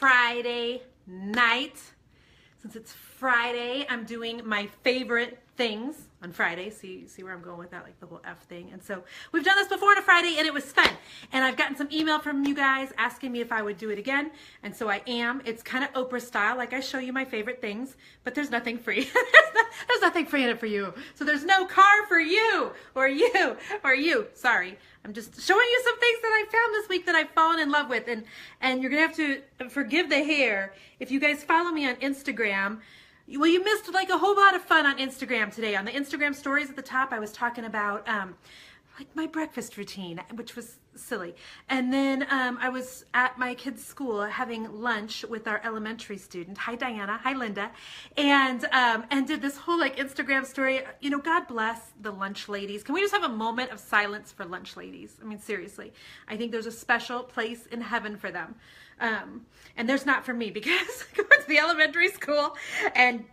Friday night. Since it's Friday, I'm doing my favorite things on Friday. See where I'm going with that, like the whole F thing. And so we've done this before on a Friday and it was fun. And I've gotten some email from you guys asking me if I would do it again. And so I am. It's kind of Oprah style, like I show you my favorite things, but there's nothing free. There's nothing free in it for you. So there's no car for you or you or you. Sorry. I'm just showing you some things that I found this week that I've fallen in love with. And you're going to have to forgive the hair. If you guys follow me on Instagram, well, you missed like a whole lot of fun on Instagram today. On the Instagram stories at the top, I was talking about like my breakfast routine, which was silly. And then I was at my kids' school having lunch with our elementary student. Hi, Diana. Hi, Linda. And did this whole like Instagram story. You know, God bless the lunch ladies. Can we just have a moment of silence for lunch ladies? I mean, seriously. I think there's a special place in heaven for them. And there's not for me because I go to the elementary school and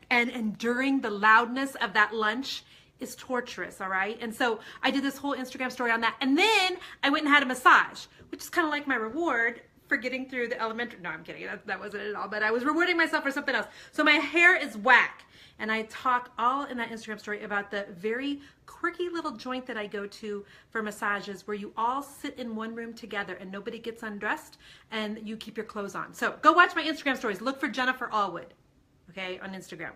during the loudness of that lunch is torturous, all right? And so I did this whole Instagram story on that. And then I went and had a massage, which is kind of like my reward for getting through the elementary. No, I'm kidding. That wasn't it at all. But I was rewarding myself for something else. So my hair is whack. And I talk all in that Instagram story about the very quirky little joint that I go to for massages where you all sit in one room together and nobody gets undressed and you keep your clothes on. So go watch my Instagram stories. Look for Jennifer Allwood, okay, on Instagram.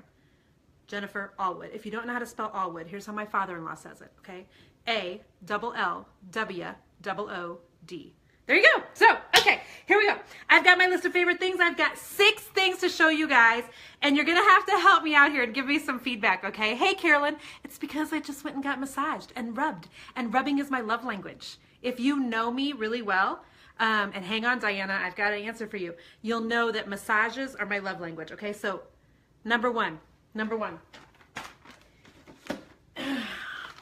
Jennifer Allwood. If you don't know how to spell Allwood, here's how my father-in-law says it, okay? A-L-L-W-O-O-D. There you go. So, okay, here we go. I've got my list of favorite things. I've got 6 things to show you guys, and you're going to have to help me out here and give me some feedback, okay? Hey, Carolyn, it's because I just went and got massaged and rubbed, and rubbing is my love language. If you know me really well, and hang on, Diana, I've got an answer for you. You'll know that massages are my love language, okay? So, number one.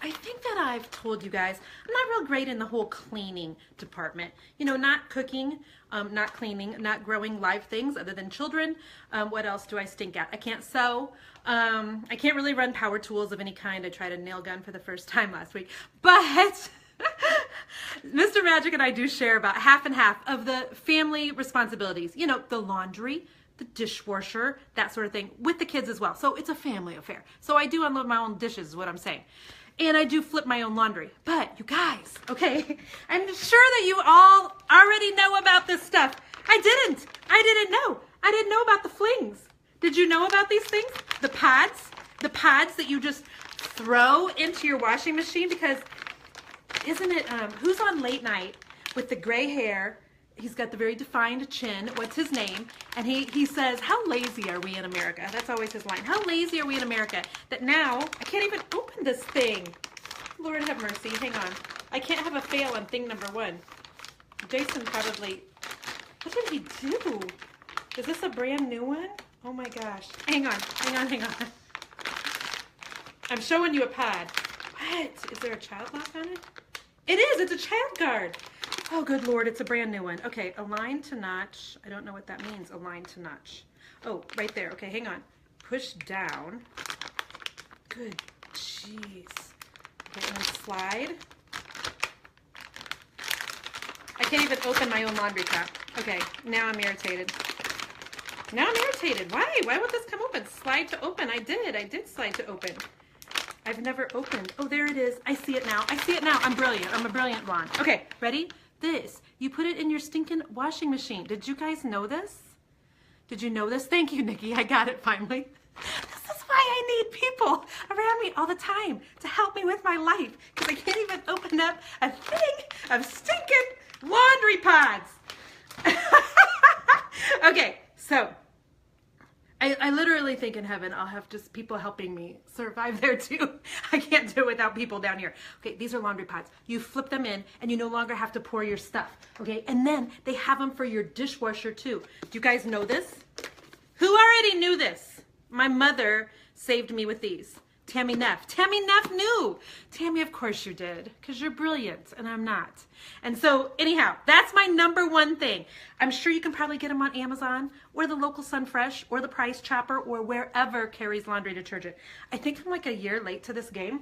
I think that I've told you guys, I'm not real great in the whole cleaning department. You know, not cooking, not cleaning, not growing live things other than children. What else do I stink at? I can't sew. I can't really run power tools of any kind. I tried a nail gun for the first time last week. But Mr. Magic and I do share about half and half of the family responsibilities. You know, the laundry, the dishwasher, that sort of thing, with the kids as well. So it's a family affair. So I do unload my own dishes is what I'm saying. And I do flip my own laundry. But you guys, okay, I'm sure that you all already know about this stuff. I didn't know. I didn't know about the flings. Did you know about these things? The pads that you just throw into your washing machine, because isn't it, who's on late night with the gray hair? He's got the very defined chin. What's his name? And he says, how lazy are we in America? That's always his line. How lazy are we in America that now I can't even open this thing. Lord have mercy. Hang on. I can't have a fail on thing number 1. Jason probably, what did he do? Is this a brand new one? Oh my gosh. Hang on. I'm showing you a pad. What? Is there a child lock on it? It is. It's a child guard. Oh, good Lord, it's a brand new one. Okay, align to notch. I don't know what that means, align to notch. Oh, right there. Okay, hang on. Push down. Good jeez. Okay, and then slide. I can't even open my own laundry cap. Okay, now I'm irritated. Why? Why won't this come open? Slide to open. I did slide to open. I've never opened. Oh, there it is. I see it now. I'm brilliant. I'm a brilliant blonde. Okay, ready? This, you put it in your stinking washing machine. Did you guys know this? Did you know this? Thank you, Nikki. I got it finally. This is why I need people around me all the time to help me with my life, because I can't even open up a thing of stinking laundry pods. Okay, so I literally think in heaven I'll have just people helping me survive there too. I can't do it without people down here. Okay, these are laundry pods. You flip them in and you no longer have to pour your stuff. Okay, and then they have them for your dishwasher too. Do you guys know this? Who already knew this? My mother saved me with these. Tammy Neff. Tammy Neff knew. Tammy, of course you did, because you're brilliant and I'm not. And so anyhow, that's my number 1 thing. I'm sure you can probably get them on Amazon or the local Sunfresh or the Price Chopper or wherever carries laundry detergent. I think I'm like a year late to this game,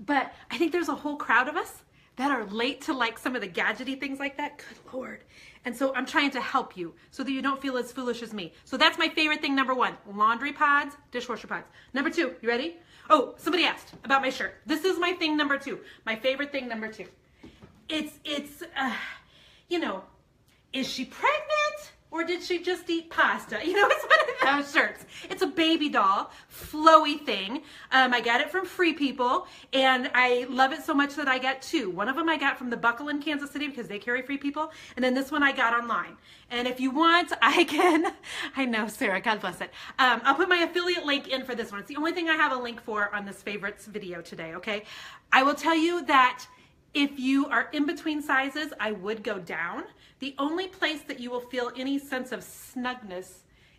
but I think there's a whole crowd of us that are late to like some of the gadgety things like that. Good Lord. And so I'm trying to help you so that you don't feel as foolish as me. So that's my favorite thing, number one, laundry pods, dishwasher pods. Number two, you ready? Oh, somebody asked about my shirt. This is my thing number two, my favorite thing number two. You know, is she pregnant or did she just eat pasta? You know, it's one of those shirts. It's a baby doll, flowy thing. I got it from Free People, and I love it so much that I got two. One of them I got from the Buckle in Kansas City because they carry Free People, and then this one I got online. And if you want, I know, Sarah, God bless it. I'll put my affiliate link in for this one. It's the only thing I have a link for on this favorites video today, okay? I will tell you that if you are in between sizes, I would go down. The only place that you will feel any sense of snugness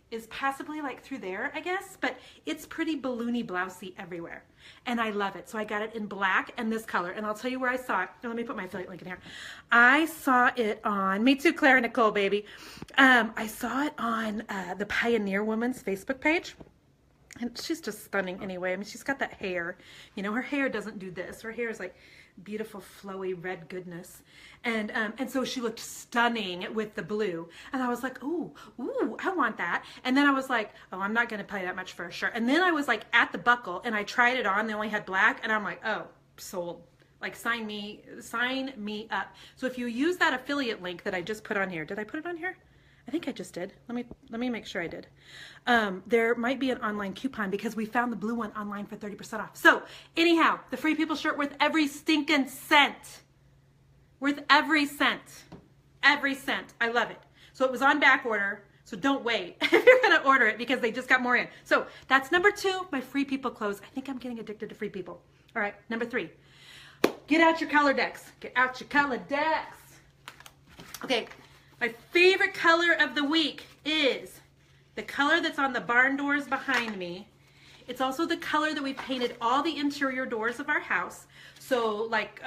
is possibly like through there, I guess, but it's pretty balloony blousey everywhere. And I love it. So I got it in black and this color. And I'll tell you where I saw it. Now, let me put my affiliate link in here. I saw it on, me too, Claire Nicole, baby. I saw it on the Pioneer Woman's Facebook page. And she's just stunning anyway. I mean, she's got that hair. You know, her hair doesn't do this. Her hair is like beautiful, flowy, red goodness. And so she looked stunning with the blue. And I was like, ooh, I want that. And then I was like, oh, I'm not going to pay that much for a shirt. And then I was like at the Buckle and I tried it on. They only had black. And I'm like, oh, sold. Like sign me up. So if you use that affiliate link that I just put on here, did I put it on here? I think I just did. Let me make sure I did. There might be an online coupon because we found the blue one online for 30% off. So anyhow, the Free People shirt worth every stinking cent. Worth every cent. Every cent. I love it. So it was on back order. So don't wait if you're going to order it because they just got more in. So that's number two, my Free People clothes. I think I'm getting addicted to Free People. All right, number three. Get out your color decks. Get out your color decks. Okay. My favorite color of the week is the color that's on the barn doors behind me. It's also the color that we painted all the interior doors of our house. So like,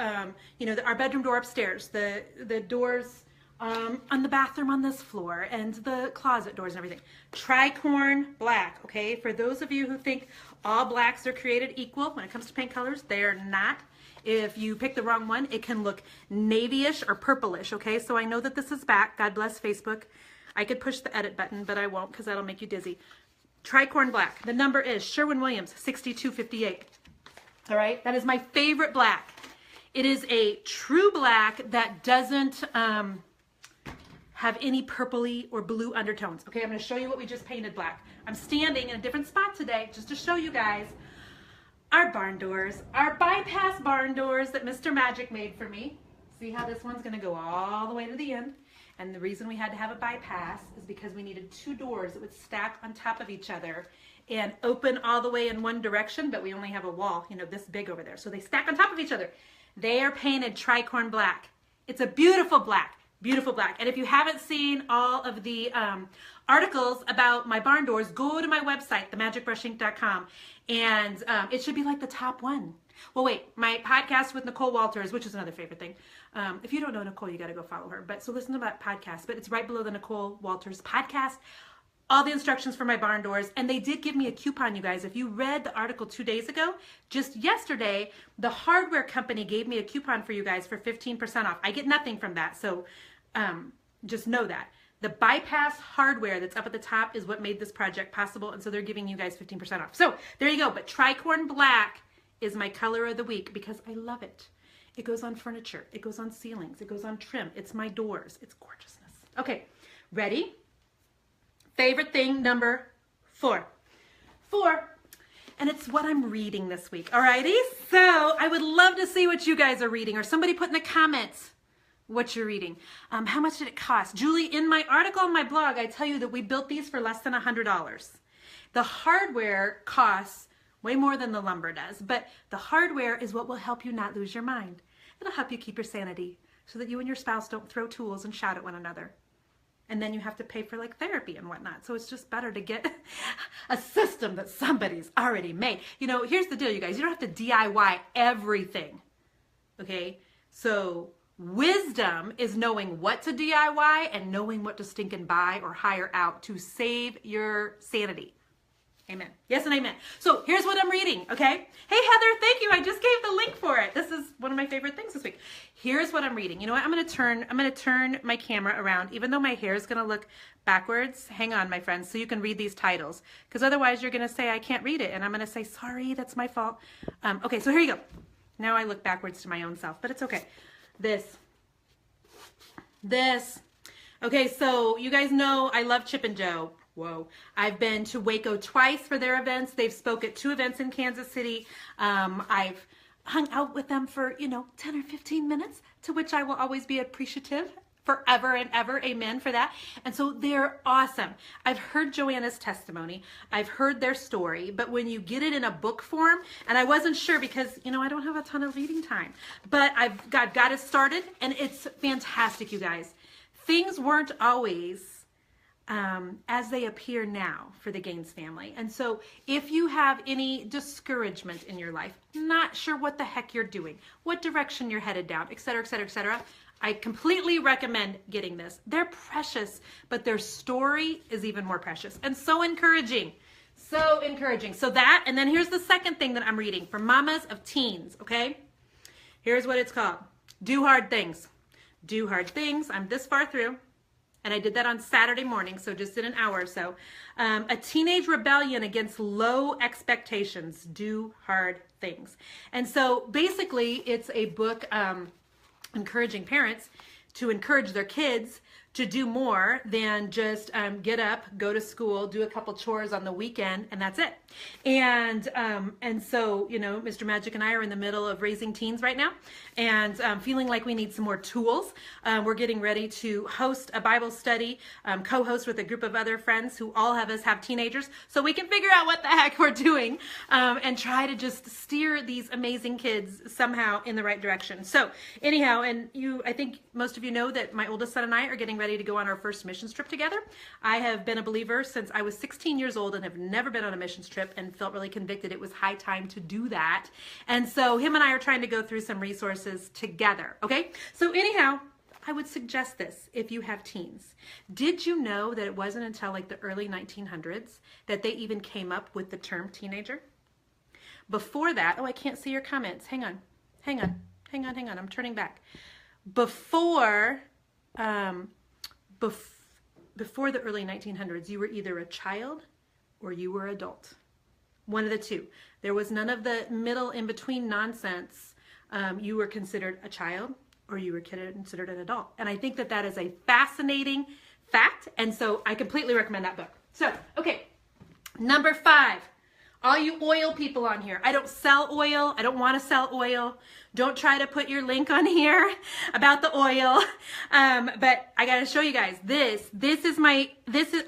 you know, our bedroom door upstairs, the doors on the bathroom on this floor, and the closet doors and everything. Tricorn black, okay? For those of you who think all blacks are created equal when it comes to paint colors, they are not. If you pick the wrong one, it can look navyish or purplish, okay? So I know that this is back. God bless Facebook. I could push the edit button, but I won't because that'll make you dizzy. Tricorn black. The number is Sherwin-Williams 6258. All right? That is my favorite black. It is a true black that doesn't have any purpley or blue undertones. Okay, I'm going to show you what we just painted black. I'm standing in a different spot today just to show you guys our barn doors, our bypass barn doors that Mr. Magic made for me. See how this one's gonna go all the way to the end. And the reason we had to have a bypass is because we needed two doors that would stack on top of each other and open all the way in one direction, but we only have a wall, you know, this big over there. So they stack on top of each other. They are painted tricorn black. It's a beautiful black, beautiful black. And if you haven't seen all of the articles about my barn doors, go to my website, themagicbrushinc.com, and it should be like the top one. Well, wait, my podcast with Nicole Walters, which is another favorite thing. If you don't know Nicole, you got to go follow her. But so listen to that podcast, but it's right below the Nicole Walters podcast. All the instructions for my barn doors, and they did give me a coupon, you guys. If you read the article 2 days ago, just yesterday, the hardware company gave me a coupon for you guys for 15% off. I get nothing from that, so just know that. The bypass hardware that's up at the top is what made this project possible, and so they're giving you guys 15% off. So there you go, but tricorn black is my color of the week because I love it. It goes on furniture, it goes on ceilings, it goes on trim, it's my doors, it's gorgeousness. Okay, ready? Favorite thing number 4. 4, and it's what I'm reading this week, alrighty? So I would love to see what you guys are reading, or somebody put in the comments what you're reading. How much did it cost? Julie, in my article on my blog, I tell you that we built these for less than $100. The hardware costs way more than the lumber does, but the hardware is what will help you not lose your mind. It'll help you keep your sanity so that you and your spouse don't throw tools and shout at one another. And then you have to pay for like therapy and whatnot. So it's just better to get a system that somebody's already made. You know, here's the deal, you guys. You don't have to DIY everything, okay? So wisdom is knowing what to DIY and knowing what to stink and buy or hire out to save your sanity. Amen. Yes and amen. So here's what I'm reading, okay? Hey, Heather, thank you. I just gave the link for it. This is one of my favorite things this week. Here's what I'm reading. You know what? I'm going to turn my camera around, even though my hair is going to look backwards. Hang on, my friends, so you can read these titles, because otherwise you're going to say I can't read it, and I'm going to say, sorry, that's my fault. Okay, so here you go. Now I look backwards to my own self, but it's okay. This. Okay, so you guys know I love Chip and Jo. Whoa. I've been to Waco twice for their events. They've spoke at 2 events in Kansas City. I've hung out with them for, 10 or 15 minutes, to which I will always be appreciative forever and ever. Amen for that. And so they're awesome. I've heard Joanna's testimony. I've heard their story, but when you get it in a book form, and I wasn't sure because, I don't have a ton of reading time, but I've got it started, and it's fantastic, you guys. Things weren't always as they appear now for the Gaines family. And so if you have any discouragement in your life, not sure what the heck you're doing, what direction you're headed down, et cetera, et cetera, et cetera, I completely recommend getting this. They're precious, but their story is even more precious and so encouraging. So encouraging. So that, and then here's the second thing that I'm reading for mamas of teens, okay? Here's what it's called. Do Hard Things. Do Hard Things. I'm this far through. And I did that on Saturday morning, so just in an hour or so. A teenage rebellion against low expectations. Do hard things. And so basically it's a book encouraging parents to encourage their kids to do more than just get up, go to school, do a couple chores on the weekend, and that's it. And so, Mr. Magic and I are in the middle of raising teens right now, and feeling like we need some more tools. We're getting ready to host a Bible study, co-host with a group of other friends who all of us have teenagers, so we can figure out what the heck we're doing and try to just steer these amazing kids somehow in the right direction. So anyhow, and I think most of you know that my oldest son and I are getting ready to go on our first missions trip together. I have been a believer since I was 16 years old and have never been on a missions trip, and felt really convicted it was high time to do that. And so him and I are trying to go through some resources together. Okay. So anyhow, I would suggest this if you have teens. Did you know that it wasn't until like the early 1900s that they even came up with the term teenager? Before that, I can't see your comments. Hang on. I'm turning back. Before the early 1900s, you were either a child or you were adult. One of the two. There was none of the middle in-between nonsense. You were considered a child or you were considered an adult. And I think that that is a fascinating fact. And so I completely recommend that book. So, okay. Number 5. All you oil people on here. I don't sell oil. I don't want to sell oil. Don't try to put your link on here about the oil. But I got to show you guys this.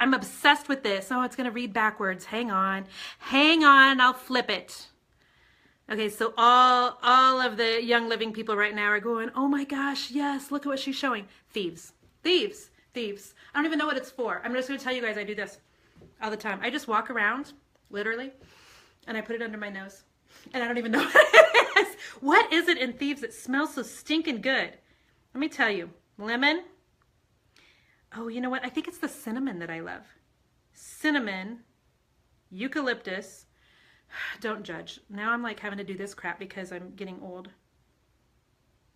I'm obsessed with this. Oh, it's going to read backwards. Hang on. I'll flip it. Okay, so all of the Young Living people right now are going, oh my gosh, yes, look at what she's showing. Thieves. I don't even know what it's for. I'm just going to tell you guys I do this all the time. I just walk around, literally, and I put it under my nose. And I don't even know what it is. What is it in Thieves that smells so stinking good? Let me tell you. Lemon. Oh, you know what? I think it's the cinnamon that I love. Cinnamon. Eucalyptus. Don't judge. Now I'm like having to do this crap because I'm getting old.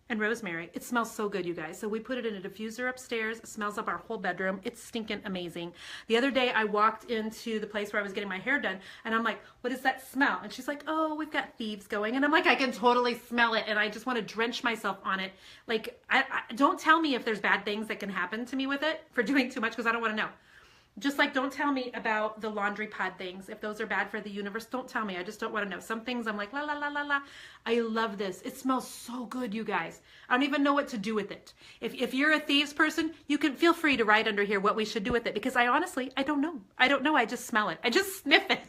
And rosemary. It smells so good, you guys. So we put it in a diffuser upstairs. It smells up our whole bedroom. It's stinking amazing. The other day I walked into the place where I was getting my hair done and I'm like, what is that smell? And she's like, oh, we've got Thieves going. And I'm like, I can totally smell it. And I just want to drench myself on it. Like, I don't tell me if there's bad things that can happen to me with it for doing too much because I don't want to know. Just like don't tell me about the laundry pod things. If those are bad for the universe, don't tell me. I just don't want to know. Some things I'm like, la, la, la, la, la. I love this. It smells so good, you guys. I don't even know what to do with it. If you're a Thieves person, you can feel free to write under here what we should do with it. Because I honestly don't know. I don't know. I just smell it. I just sniff it.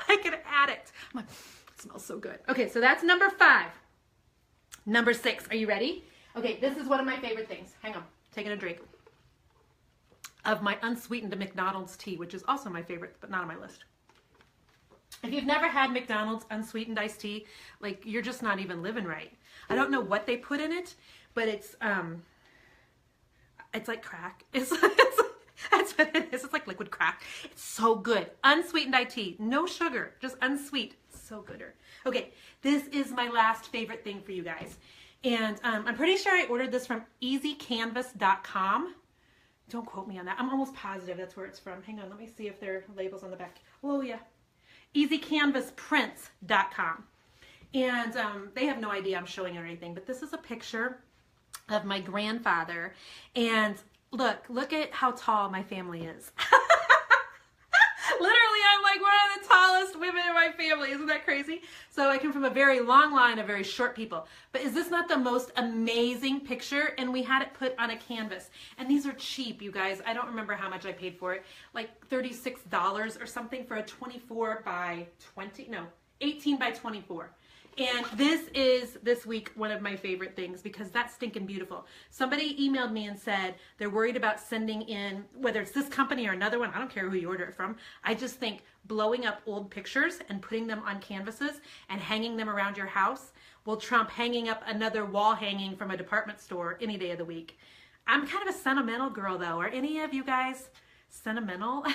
I can add it. I'm like, it smells so good. Okay, so that's number 5. Number 6. Are you ready? Okay, this is one of my favorite things. Hang on. Taking a drink of my unsweetened McDonald's tea, which is also my favorite, but not on my list. If you've never had McDonald's unsweetened iced tea, like you're just not even living right. I don't know what they put in it, but it's like crack. That's what it is. It's like liquid crack. It's so good. Unsweetened IT. No sugar. Just unsweet. So gooder. Okay, this is my last favorite thing for you guys. And I'm pretty sure I ordered this from easycanvas.com. Don't quote me on that. I'm almost positive that's where it's from. Hang on, let me see if there are labels on the back. Oh, yeah. easycanvasprints.com. And they have no idea I'm showing it or anything, but this is a picture of my grandfather. And look at how tall my family is. Literally, I'm like one of the tallest women in my family. Isn't that crazy? So I come from a very long line of very short people. But is this not the most amazing picture? And we had it put on a canvas. And these are cheap, you guys. I don't remember how much I paid for it. Like $36 or something for a 24 by 20, no, 18 by 24. And this is, this week, one of my favorite things because that's stinking beautiful. Somebody emailed me and said they're worried about sending in, whether it's this company or another one, I don't care who you order it from. I just think blowing up old pictures and putting them on canvases and hanging them around your house will trump hanging up another wall hanging from a department store any day of the week. I'm kind of a sentimental girl though. Are any of you guys sentimental?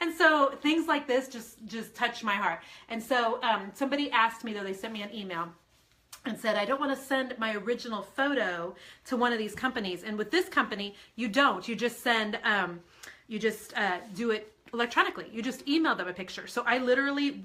And so things like this just touch my heart. And so somebody asked me, though, they sent me an email and said, I don't want to send my original photo to one of these companies. And with this company, you don't. You just send, do it electronically. You just email them a picture. So I literally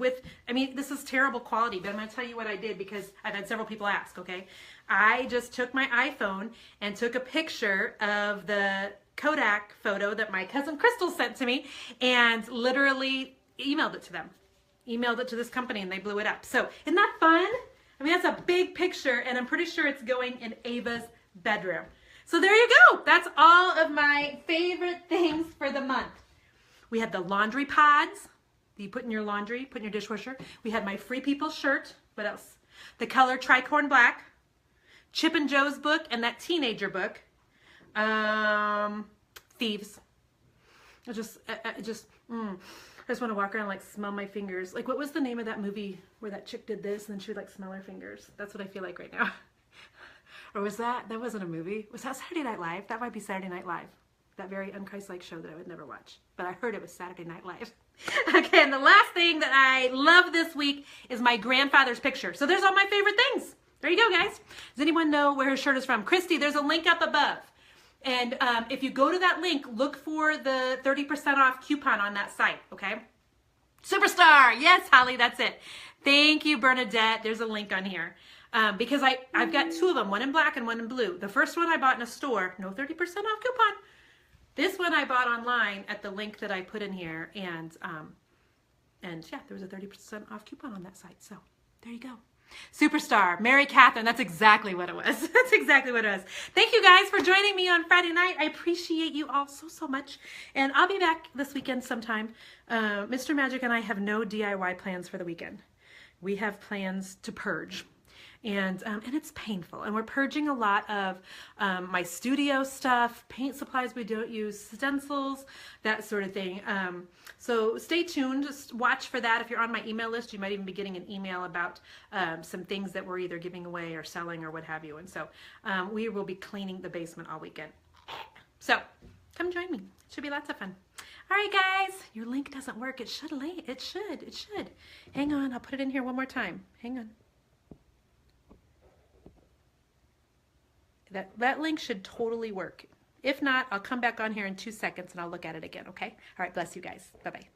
I mean, this is terrible quality, but I'm going to tell you what I did because I've had several people ask, okay? I just took my iPhone and took a picture of the Kodak photo that my cousin Crystal sent to me and literally emailed it to them. Emailed it to this company and they blew it up. So isn't that fun? I mean, that's a big picture and I'm pretty sure it's going in Ava's bedroom. So there you go. That's all of my favorite things for the month. We had the laundry pods that you put in your laundry, put in your dishwasher. We had my Free People shirt. What else? The color Tricorn Black, Chip and Jo's book, and that teenager book. Thieves. I just want to walk around and like smell my fingers. Like, what was the name of that movie where that chick did this and then she would like smell her fingers? That's what I feel like right now. Or was that wasn't a movie? Was that Saturday Night Live? That might be Saturday Night Live. That very unchristlike show that I would never watch. But I heard it was Saturday Night Live. Okay, and the last thing that I love this week is my grandfather's picture. So there's all my favorite things. There you go, guys. Does anyone know where her shirt is from? Christy, there's a link up above. And if you go to that link, look for the 30% off coupon on that site, okay? Superstar. Yes, Holly, that's it. Thank you, Bernadette. There's a link on here. Because I've got two of them, one in black and one in blue. The first one I bought in a store, no 30% off coupon. This one I bought online at the link that I put in here. And yeah, there was a 30% off coupon on that site. So there you go. Superstar, Mary Catherine, that's exactly what it was. That's exactly what it was. Thank you guys for joining me on Friday night. I appreciate you all so much. And I'll be back this weekend sometime. Mr. Magic and I have no DIY plans for the weekend. We have plans to purge. And it's painful. And we're purging a lot of my studio stuff, paint supplies we don't use, stencils, that sort of thing. So stay tuned. Just watch for that. If you're on my email list, you might even be getting an email about some things that we're either giving away or selling or what have you. And so we will be cleaning the basement all weekend. So come join me. It should be lots of fun. All right, guys. Your link doesn't work. It should. It should. Hang on. I'll put it in here one more time. Hang on. That link should totally work. If not, I'll come back on here in 2 seconds and I'll look at it again, okay? All right, bless you guys. Bye-bye.